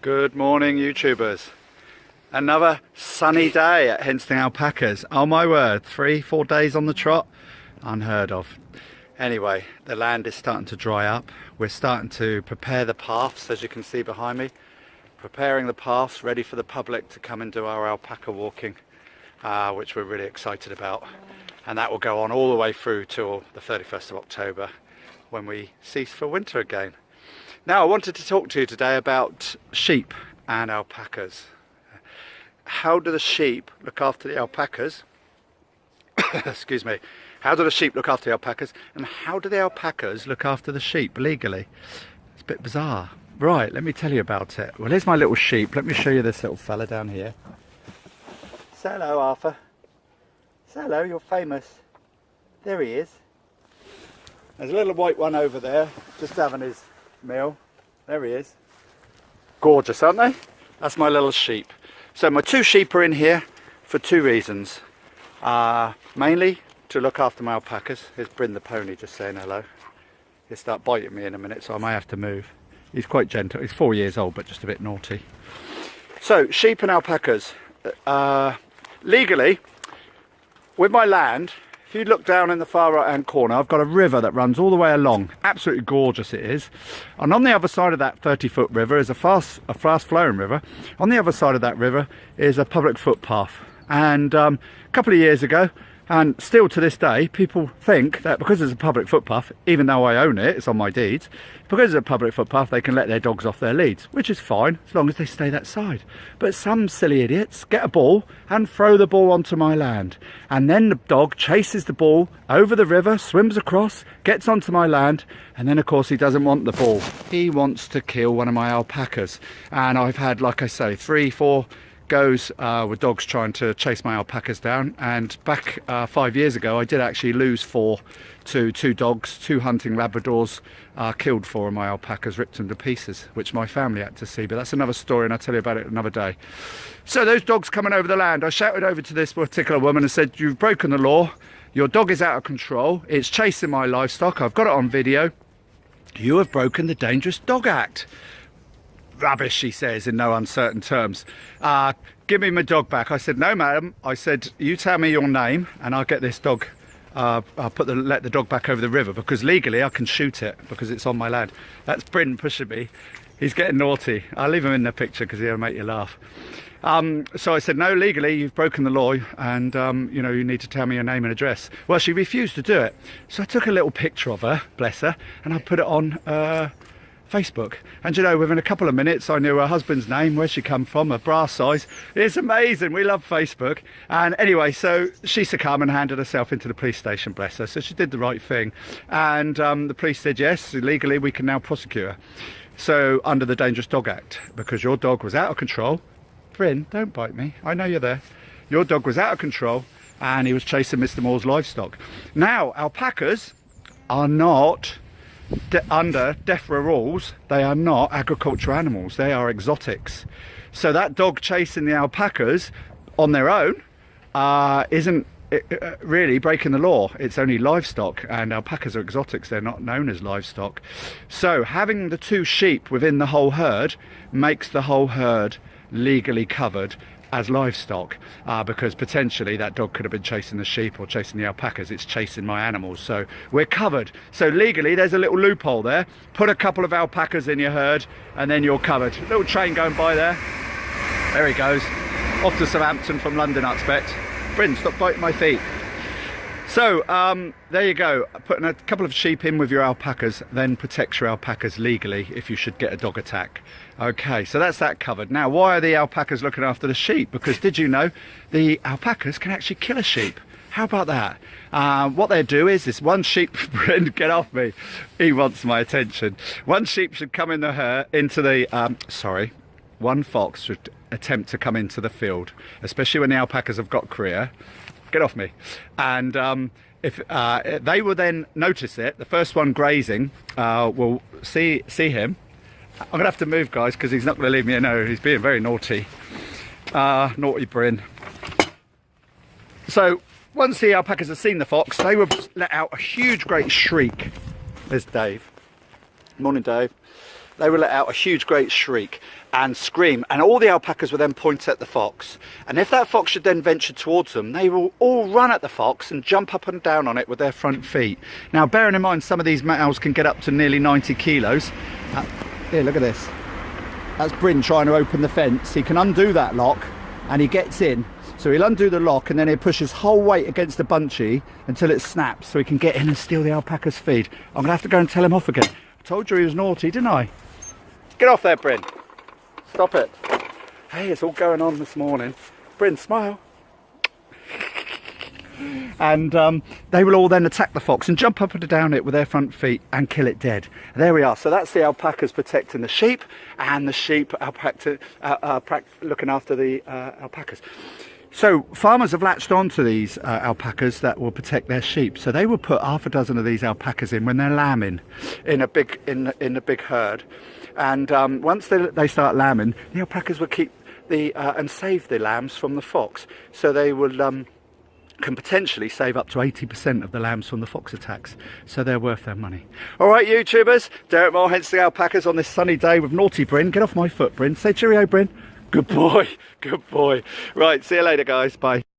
Good morning, YouTubers. Another sunny day at Henston Alpacas. Oh my word, 3-4 days on the trot, unheard of. Anyway, the land is starting to dry up. We're starting to prepare the paths, as you can see behind me. Preparing the paths ready for the public to come and do our alpaca walking, which we're really excited about. And that will go on all the way through till the 31st of October when we cease for winter again. Now, I wanted to talk to you today about sheep and alpacas. How do the sheep look after the alpacas? Excuse me. How do the sheep look after the alpacas? And how do the alpacas look after the sheep legally? It's a bit bizarre. Right, let me tell you about it. Well, here's my little sheep. Let me show you this little fella down here. Say hello, Arthur. Say hello, you're famous. There he is. There's a little white one over there, just having his meal. There he is. Gorgeous, aren't they? That's my little sheep. So my two sheep are in here for two reasons. Mainly to look after my alpacas. Here's Bryn the pony just saying hello. He'll start biting me in a minute, so I may have to move. He's quite gentle. He's 4 years old, but just a bit naughty. So sheep and alpacas. Legally, with my land, if you look down in the far right hand corner, I've got a river that runs all the way along. Absolutely gorgeous it is. And on the other side of that 30-foot river is a fast flowing river. On the other side of that river is a public footpath. And a couple of years ago, and still to this day, people think that because it's a public footpath, even though I own it, it's on my deeds, because it's a public footpath, they can let their dogs off their leads, which is fine, as long as they stay that side. But some silly idiots get a ball and throw the ball onto my land. And then the dog chases the ball over the river, swims across, gets onto my land, and then of course he doesn't want the ball. He wants to kill one of my alpacas. And I've had, like I say, 3-4 goes with dogs trying to chase my alpacas down, and back 5 years ago I did actually lose 4 to 2 dogs, 2 hunting Labradors, killed 4 of my alpacas, ripped them to pieces, which my family had to see, but that's another story and I'll tell you about it another day. So those dogs coming over the land, I shouted over to this particular woman and said, "You've broken the law, your dog is out of control, it's chasing my livestock, I've got it on video, you have broken the Dangerous Dog Act." "Rubbish," she says in no uncertain terms. "Give me my dog back." I said, "No, madam." I said, "You tell me your name and I'll get this dog, I'll let the dog back over the river, because legally I can shoot it because it's on my land." That's Bryn pushing me. He's getting naughty. I'll leave him in the picture because he'll make you laugh. So I said, "No, legally you've broken the law, and you know, you need to tell me your name and address." Well, she refused to do it. So I took a little picture of her, bless her, and I put it on Facebook, and you know, within a couple of minutes I knew her husband's name, where she come from, her bra size. It's amazing, we love Facebook. And anyway, so she succumbed and handed herself into the police station, bless her. So she did the right thing, and the police said yes, legally we can now prosecute her, so under the Dangerous Dog Act, because your dog was out of control. Bryn, don't bite me, I know you're there. Your dog was out of control and he was chasing Mr. Moore's livestock. Now, alpacas are not under DEFRA rules, they are not agricultural animals, they are exotics. So that dog chasing the alpacas on their own isn't really breaking the law. It's only livestock, and alpacas are exotics, they're not known as livestock. So having the 2 sheep within the whole herd makes the whole herd legally covered as livestock, because potentially that dog could have been chasing the sheep or chasing the alpacas. It's chasing my animals, so we're covered. So legally there's a little loophole there. Put a couple of alpacas in your herd and then you're covered. Little train going by there. There he goes, off to Southampton from London, I expect. Bryn, stop biting my feet. So there you go, putting a couple of sheep in with your alpacas then protects your alpacas legally if you should get a dog attack. Okay, so that's that covered. Now, why are the alpacas looking after the sheep? Because did you know the alpacas can actually kill a sheep? How about that? What they do is this one sheep, Bryn, get off me, he wants my attention. One sheep should come in the herd, into the, one fox should attempt to come into the field, especially when the alpacas have got career. Get off me. And if they will then notice it, the first one grazing will see him. I'm gonna have to move, guys, because he's not gonna leave me alone. He's being very naughty. Naughty Bryn. So once the alpacas have seen the fox, they will let out a huge great shriek. There's Dave. Morning, Dave. they will let out a huge great shriek and scream, and all the alpacas will then point at the fox, and if that fox should then venture towards them, they will all run at the fox and jump up and down on it with their front feet. Now bearing in mind some of these males can get up to nearly 90 kilos. Here, look at this. That's Bryn trying to open the fence. He can undo that lock and he gets in. So he'll undo the lock and then he'll push his whole weight against the bunchy until it snaps so he can get in and steal the alpaca's feed. I'm gonna have to go and tell him off again. I told you he was naughty, didn't I? Get off there, Bryn. Stop it. Hey, it's all going on this morning. Bryn, smile. And they will all then attack the fox and jump up and down it with their front feet and kill it dead. There we are. So that's the alpacas protecting the sheep, and the sheep looking after the alpacas. So farmers have latched onto these alpacas that will protect their sheep. So they will put half a dozen of these alpacas in when they're lambing in a big herd. And once they start lambing, the alpacas will keep and save the lambs from the fox. So they will can potentially save up to 80% of the lambs from the fox attacks. So they're worth their money. All right, YouTubers, Derek Moore, hence the alpacas on this sunny day with naughty Bryn. Get off my foot, Bryn. Say cheerio, Bryn. Good boy, good boy. Right, see you later, guys. Bye.